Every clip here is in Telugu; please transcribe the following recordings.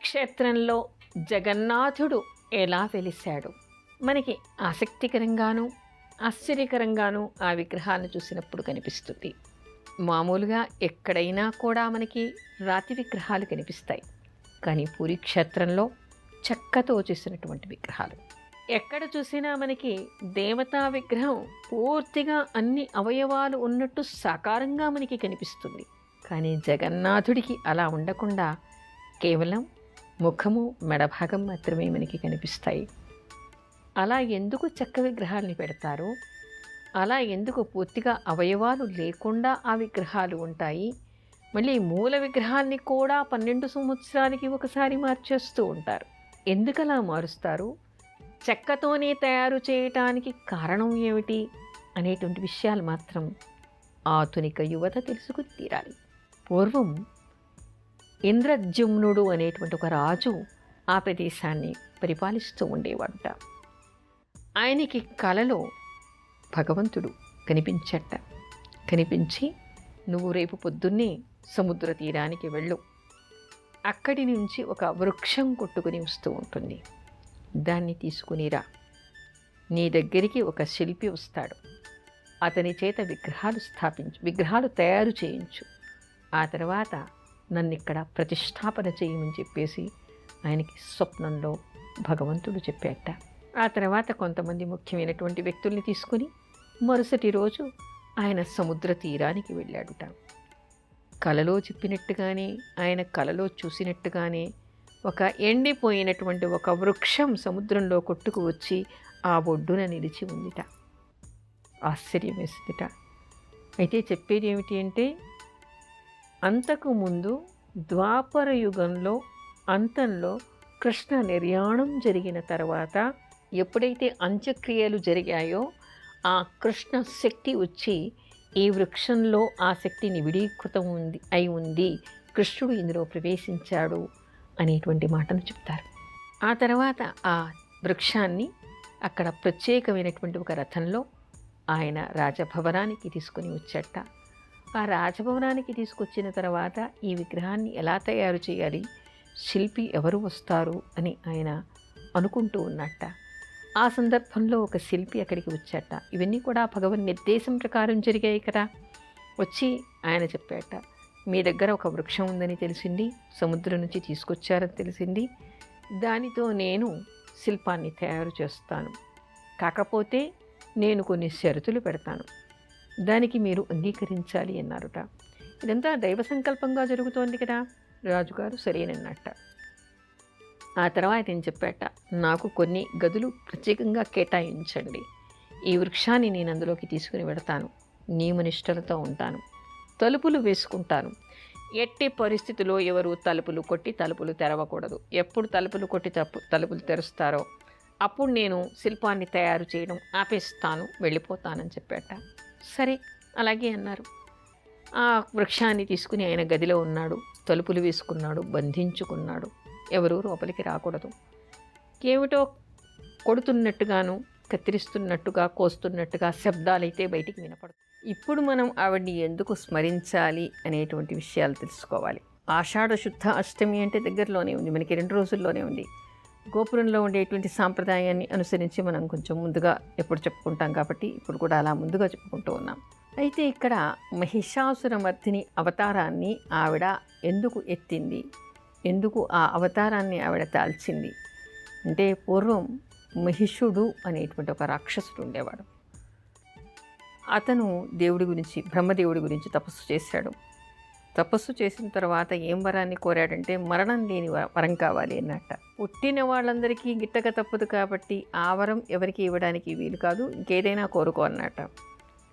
క్షేత్రంలో జగన్నాథుడు ఎలా వెలిశాడు? మనకి ఆసక్తికరంగాను ఆశ్చర్యకరంగాను ఆ విగ్రహాలను చూసినప్పుడు కనిపిస్తుంది. మామూలుగా ఎక్కడైనా కూడా మనకి రాతి విగ్రహాలు కనిపిస్తాయి, కానీ పూరీ క్షేత్రంలో చెక్కతో చేసినటువంటి విగ్రహాలు. ఎక్కడ చూసినా మనకి దేవతా విగ్రహం పూర్తిగా అన్ని అవయవాలు ఉన్నట్టు సాకారంగా మనకి కనిపిస్తుంది. కానీ జగన్నాథుడికి అలా ఉండకుండా కేవలం ముఖము మెడభాగం మాత్రమే మనకి కనిపిస్తాయి. అలా ఎందుకు చెక్క విగ్రహాలని పెడతారు? అలా ఎందుకు పూర్తిగా అవయవాలు లేకుండా ఆ విగ్రహాలు ఉంటాయి? మళ్ళీ మూల విగ్రహాన్ని కూడా 12 సంవత్సరాలకి ఒకసారి మార్చేస్తూ ఉంటారు. ఎందుకలా మారుస్తారు? చెక్కతోనే తయారు చేయటానికి కారణం ఏమిటి అనేటువంటి విషయాలు మాత్రం ఆధునిక యువత తెలుసుకుని తీరాలి. పూర్వం ఇంద్రద్యుమ్నుడు అనేటువంటి ఒక రాజు ఆ ప్రదేశాన్ని పరిపాలిస్తూ ఉండేవాడుట. ఆయనకి కలలో భగవంతుడు కనిపించి, నువ్వు రేపు పొద్దున్నే సముద్ర తీరానికి వెళ్ళు, అక్కడి నుంచి ఒక వృక్షం కొట్టుకుని వస్తూ ఉంటుంది, దాన్ని తీసుకునిరా, నీ దగ్గరికి ఒక శిల్పి వస్తాడు, అతని చేత విగ్రహాలు తయారు చేయించు, ఆ తర్వాత నన్నిక్కడ ప్రతిష్టాపన చేయమని చెప్పేసి ఆయనకి స్వప్నంలో భగవంతుడు చెప్పాట. ఆ తర్వాత కొంతమంది ముఖ్యమైనటువంటి వ్యక్తుల్ని తీసుకుని మరుసటి రోజు ఆయన సముద్ర తీరానికి వెళ్ళాడుట. కలలో చెప్పినట్టుగానే, ఆయన కలలో చూసినట్టుగానే ఒక ఎండిపోయినటువంటి ఒక వృక్షం సముద్రంలో కొట్టుకు వచ్చి ఆ ఒడ్డున నిలిచి ఉందిట. ఆశ్చర్యం వేసిందిట. అయితే చెప్పేది ఏమిటి అంటే, అంతకుముందు ద్వాపర యుగంలో అంతంలో కృష్ణ నిర్యాణం జరిగిన తర్వాత ఎప్పుడైతే అంత్యక్రియలు జరిగాయో ఆ కృష్ణ శక్తి వచ్చి ఈ వృక్షంలో ఆ శక్తి నివిడీకృతం ఉంది, కృష్ణుడు ఇందులో ప్రవేశించాడు అనేటువంటి మాటను చెప్తారు. ఆ తర్వాత ఆ వృక్షాన్ని అక్కడ ప్రత్యేకమైనటువంటి ఒక రథంలో ఆయన రాజభవనానికి తీసుకుని వచ్చాట. ఆ రాజభవనానికి తీసుకొచ్చిన తర్వాత ఈ విగ్రహాన్ని ఎలా తయారు చేయాలి, శిల్పి ఎవరు వస్తారు అని ఆయన అనుకుంటూ ఉన్నట్ట. ఆ సందర్భంలో ఒక శిల్పి అక్కడికి వచ్చాట. ఇవన్నీ కూడా భగవన్ నిర్దేశం ప్రకారం జరిగాయి కదా. వచ్చి ఆయన చెప్పాట, మీ దగ్గర ఒక వృక్షం ఉందని తెలిసింది, సముద్రం నుంచి తీసుకొచ్చారని తెలిసింది, దానితో నేను శిల్పాన్ని తయారు చేస్తాను, కాకపోతే నేను కొన్ని షరతులు పెడతాను, దానికి మీరు అంగీకరించాలి అన్నారుట. ఇదంతా దైవ సంకల్పంగా జరుగుతోంది కదా. రాజుగారు సరేనన్నట్ట. ఆ తర్వాత ఏం చెప్పాట, నాకు కొన్ని గదులు ప్రత్యేకంగా కేటాయించండి, ఈ వృక్షాన్ని నేను అందులోకి తీసుకుని వెడతాను, నియమనిష్టలతో ఉంటాను, తలుపులు వేసుకుంటాను, ఎట్టి పరిస్థితిలో ఎవరు తలుపులు కొట్టి తలుపులు తెరవకూడదు, ఎప్పుడు తలుపులు కొట్టి తలుపులు తెరుస్తారో అప్పుడు నేను శిల్పాన్ని తయారు చేయడం ఆపేస్తాను, వెళ్ళిపోతానని చెప్పాట. సరే అలాగే అన్నారు. ఆ వృక్షాన్ని తీసుకుని ఆయన గదిలో ఉన్నాడు, తలుపులు వేసుకున్నాడు, బంధించుకున్నాడు, ఎవరూ లోపలికి రాకూడదు. ఏమిటో కొడుతున్నట్టుగాను కత్తిరిస్తున్నట్టుగా కోస్తున్నట్టుగా శబ్దాలైతే బయటికి వినపడదు. ఇప్పుడు మనం ఆవిడ్ని ఎందుకు స్మరించాలి అనేటువంటి విషయాలు తెలుసుకోవాలి. ఆషాఢ శుద్ధ అష్టమి అంటే దగ్గరలోనే ఉంది, మనకి 2 రోజుల్లోనే ఉంది. గోపురంలో ఉండేటువంటి సాంప్రదాయాన్ని అనుసరించి మనం కొంచెం ముందుగా ఎప్పుడు చెప్పుకుంటాం కాబట్టి ఇప్పుడు కూడా అలా ముందుగా చెప్పుకుంటూ ఉన్నాం. అయితే ఇక్కడ మహిషాసురమర్దిని అవతారాన్ని ఆవిడ ఎందుకు ఎత్తింది, ఎందుకు ఆ అవతారాన్ని ఆవిడ దాల్చింది అంటే, పూర్వం మహిషుడు అనేటువంటి ఒక రాక్షసుడు ఉండేవాడు. అతను దేవుడి గురించి, బ్రహ్మదేవుడి గురించి తపస్సు చేశాడు. తపస్సు చేసిన తర్వాత ఏం వరాన్ని కోరాడంటే, మరణం లేని వరం కావాలి అన్నట్ట. పుట్టిన వాళ్ళందరికీ గిట్టక తప్పదు కాబట్టి ఆ వరం ఎవరికి ఇవ్వడానికి వీలు కాదు, ఇంకేదైనా కోరుకో అన్నట్ట.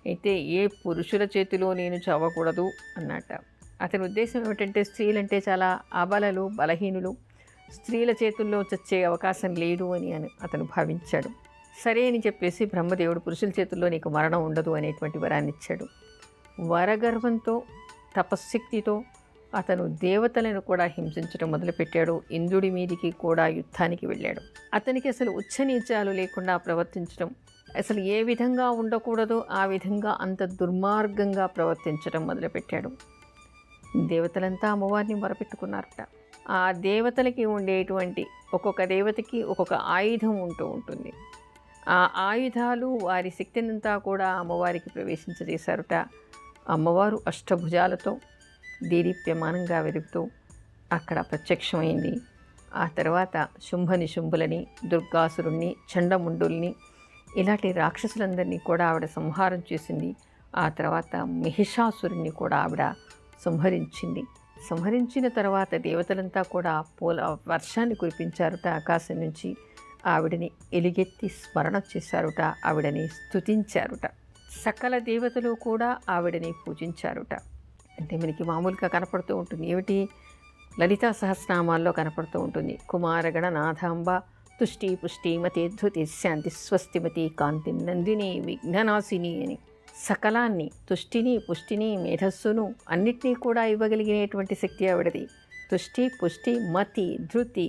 అయితే ఏ పురుషుల చేతిలో నేను చావకూడదు అన్నట్ట. అతని ఉద్దేశం ఏమిటంటే, స్త్రీలంటే చాలా అబలలు, బలహీనులు, స్త్రీల చేతుల్లో చచ్చే అవకాశం లేదు అని అతను భావించాడు. సరే అని చెప్పేసి బ్రహ్మదేవుడు పురుషుల చేతుల్లో నీకు మరణం ఉండదు అనేటువంటి వరాన్ని ఇచ్చాడు. వరగర్వంతో, తపశ్శక్తితో అతను దేవతలను కూడా హింసించడం మొదలుపెట్టాడు. ఇంద్రుడి మీదికి కూడా యుద్ధానికి వెళ్ళాడు. అతనికి అసలు ఉచ్చనీచాలు లేకుండా ప్రవర్తించడం, అసలు ఏ విధంగా ఉండకూడదో ఆ విధంగా అంత దుర్మార్గంగా ప్రవర్తించడం మొదలుపెట్టాడు. దేవతలంతా అమ్మవారిని మొరపెట్టుకున్నారట. ఆ దేవతలకి ఉండేటువంటి ఒక్కొక్క దేవతకి ఒక్కొక్క ఆయుధం ఉంటూ ఉంటుంది. ఆ ఆయుధాలు వారి శక్తినంతా కూడా అమ్మవారికి ప్రవేశించజేశారుట. అమ్మవారు అష్టభుజాలతో దేదీప్యమానంగా వెలుగుతూ అక్కడ ప్రత్యక్షమైంది. ఆ తర్వాత శుంభనిశుంభులని, దుర్గాసురుణ్ణి, చండముండుల్ని ఇలాంటి రాక్షసులందరినీ కూడా ఆవిడ సంహారం చేసింది. ఆ తర్వాత మహిషాసురుణ్ణి కూడా ఆవిడ సంహరించింది. సంహరించిన తర్వాత దేవతలంతా కూడా పూల వర్షాన్ని కురిపించారుట ఆకాశం నుంచి. ఆవిడని ఎలుగెత్తి స్మరణ చేశారుట, ఆవిడని స్తుతించారుట. సకల దేవతలు కూడా ఆవిడని పూజించారుట. అంటే మనకి మామూలుగా కనపడుతూ ఉంటుంది. ఏమిటి? లలితా సహస్రనామాల్లో కనపడుతూ ఉంటుంది. కుమారగణ నాథాంబ తుష్టి పుష్టిమతి ధృతి శాంతి స్వస్తిమతి కాంతి నందిని విఘ్ననాశిని అని సకలాన్ని, తుష్టిని, పుష్టిని, మేధస్సును అన్నిటినీ కూడా ఇవ్వగలిగినటువంటి శక్తి ఆవిడది. తుష్టి, పుష్టి, మతి, ధృతి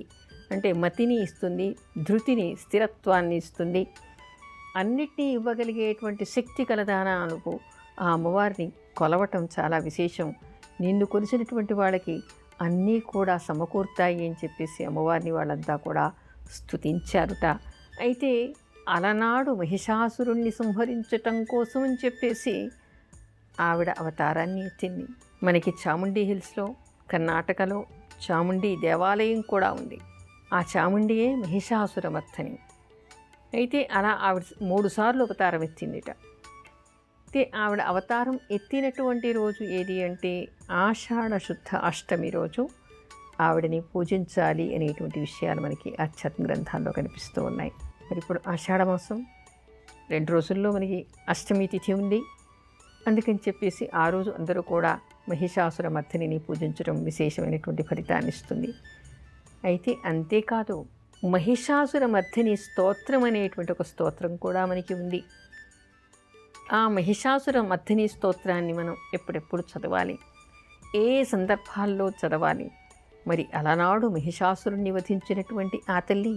అంటే మతిని ఇస్తుంది, ధృతిని, స్థిరత్వాన్ని ఇస్తుంది. అన్నిటినీ ఇవ్వగలిగేటువంటి శక్తి కలదానా అనుకో. ఆ అమ్మవారిని కొలవటం చాలా విశేషం. నిన్ను కొలిసినటువంటి వాళ్ళకి అన్నీ కూడా సమకూర్తాయి అని చెప్పేసి అమ్మవారిని వాళ్ళంతా కూడా స్తుతించారుట. అయితే అలనాడు మహిషాసురుణ్ణి సంహరించటం కోసం అని చెప్పేసి ఆవిడ అవతారాన్ని ఎత్తింది. మనకి చాముండి హిల్స్లో, కర్ణాటకలో చాముండి దేవాలయం కూడా ఉంది. ఆ చాముండియే మహిషాసురమర్థని. అయితే అలా ఆవిడ 3 సార్లు అవతారం ఎత్తిందిట. అయితే ఆవిడ అవతారం ఎత్తినటువంటి రోజు ఏది అంటే ఆషాఢ శుద్ధ అష్టమి రోజు ఆవిడని పూజించాలి అనేటువంటి విషయాలు మనకి ఆధ్యాత్మిక గ్రంథాల్లో కనిపిస్తూ ఉన్నాయి. మరి ఇప్పుడు ఆషాఢ మాసం 2 రోజుల్లో మనకి అష్టమి తిథి ఉంది. అందుకని చెప్పేసి ఆ రోజు అందరూ కూడా మహిషాసుర మర్దినిని పూజించడం విశేషమైనటువంటి ఫలితాన్ని ఇస్తుంది. అయితే అంతేకాదు, మహిషాసుర మర్దిని స్తోత్రం అనేటువంటి ఒక స్తోత్రం కూడా మనకి ఉంది. ఆ మహిషాసుర మర్దిని స్తోత్రాన్ని మనం ఎప్పుడెప్పుడు చదవాలి, ఏ సందర్భాల్లో చదవాలి? మరి అలనాడు మహిషాసురుణ్ణి వధించినటువంటి ఆ తల్లి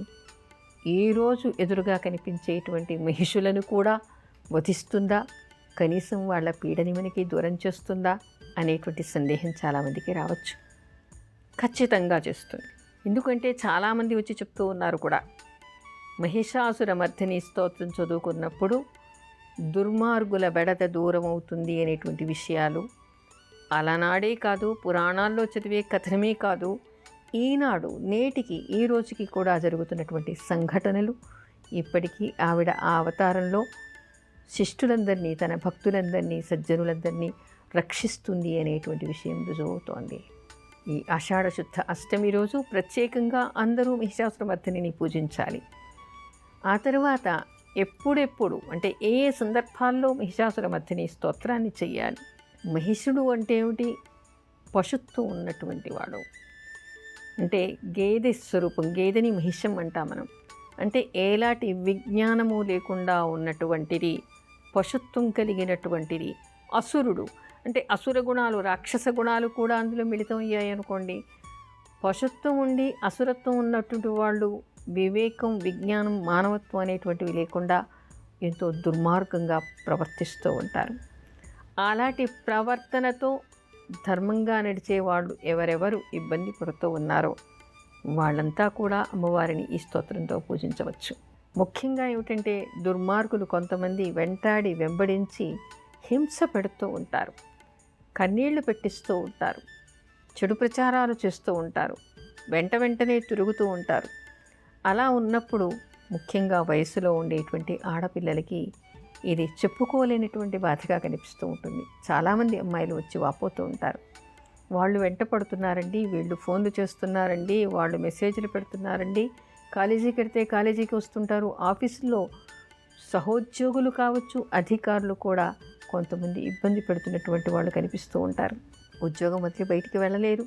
ఈరోజు ఎదురుగా కనిపించేటువంటి మహిషులను కూడా వధిస్తుందా? కనీసం వాళ్ళ పీడని మనకి దూరం చేస్తుందా అనేటువంటి సందేహం చాలామందికి రావచ్చు. ఖచ్చితంగా చేస్తుంది. ఎందుకంటే చాలామంది వచ్చి చెప్తూ ఉన్నారు కూడా, మహిషాసుర మర్దిని స్తోత్రం చదువుకున్నప్పుడు దుర్మార్గుల బెడద దూరం అవుతుంది అనేటువంటి విషయాలు అలనాడే కాదు, పురాణాల్లో చదివే కథనమే కాదు, ఈనాడు నేటికి ఈ రోజుకి కూడా జరుగుతున్నటువంటి సంఘటనలు ఇప్పటికీ ఆవిడ ఆ అవతారంలో శిష్టులందరినీ, తన భక్తులందరినీ, సజ్జనులందరినీ రక్షిస్తుంది అనేటువంటి విషయం రుజువుతోంది. ఈ ఆషాఢ శుద్ధ అష్టమి రోజు ప్రత్యేకంగా అందరూ మహిషాసురమర్దినిని పూజించాలి. ఆ తర్వాత ఎప్పుడెప్పుడు అంటే ఏ సందర్భాల్లో మహిషాసురమర్దిని స్తోత్రాన్ని చెయ్యాలి? మహిషుడు అంటే ఏమిటి? పశుత్వం ఉన్నటువంటి వాడు. అంటే గేదె స్వరూపం, గేదెని మహిషం అంటాం మనం. అంటే ఏలాంటి విజ్ఞానము లేకుండా ఉన్నటువంటిది, పశుత్వం కలిగినటువంటిది. అసురుడు అంటే అసుర గుణాలు, రాక్షస గుణాలు కూడా అందులో మిళితం అయ్యాయి అనుకోండి. పశుత్వం ఉండి అసురత్వం ఉన్నటువంటి వాళ్ళు వివేకం, విజ్ఞానం, మానవత్వం అనేటువంటివి లేకుండా ఎంతో దుర్మార్గంగా ప్రవర్తిస్తూ ఉంటారు. అలాంటి ప్రవర్తనతో ధర్మంగా నడిచే వాళ్ళు ఎవరెవరు ఇబ్బంది పడుతూ ఉన్నారో వాళ్ళంతా కూడా అమ్మవారిని ఈ స్తోత్రంతో పూజించవచ్చు. ముఖ్యంగా ఏమిటంటే దుర్మార్గులు కొంతమంది వెంటాడి వెంబడించి హింస పెడుతూ ఉంటారు, కన్నీళ్లు పెట్టిస్తూ ఉంటారు, చెడు ప్రచారాలు చేస్తూ ఉంటారు, వెంటనే తిరుగుతూ ఉంటారు. అలా ఉన్నప్పుడు ముఖ్యంగా వయసులో ఉండేటువంటి ఆడపిల్లలకి ఇది చెప్పుకోలేనటువంటి బాధగా కనిపిస్తూ ఉంటుంది. చాలామంది అమ్మాయిలు వచ్చి వాపోతూ ఉంటారు, వాళ్ళు వెంట పడుతున్నారండి, వీళ్ళు ఫోన్లు చేస్తున్నారండి, వాళ్ళు మెసేజ్లు పెడుతున్నారండి, కాలేజీకి వెళ్తే కాలేజీకి వస్తుంటారు. ఆఫీసులో సహోద్యోగులు కావచ్చు, అధికారులు కూడా కొంతమంది ఇబ్బంది పెడుతున్నటువంటి వాళ్ళు కనిపిస్తూ ఉంటారు. ఉద్యోగం వదిలి బయటికి వెళ్ళలేరు,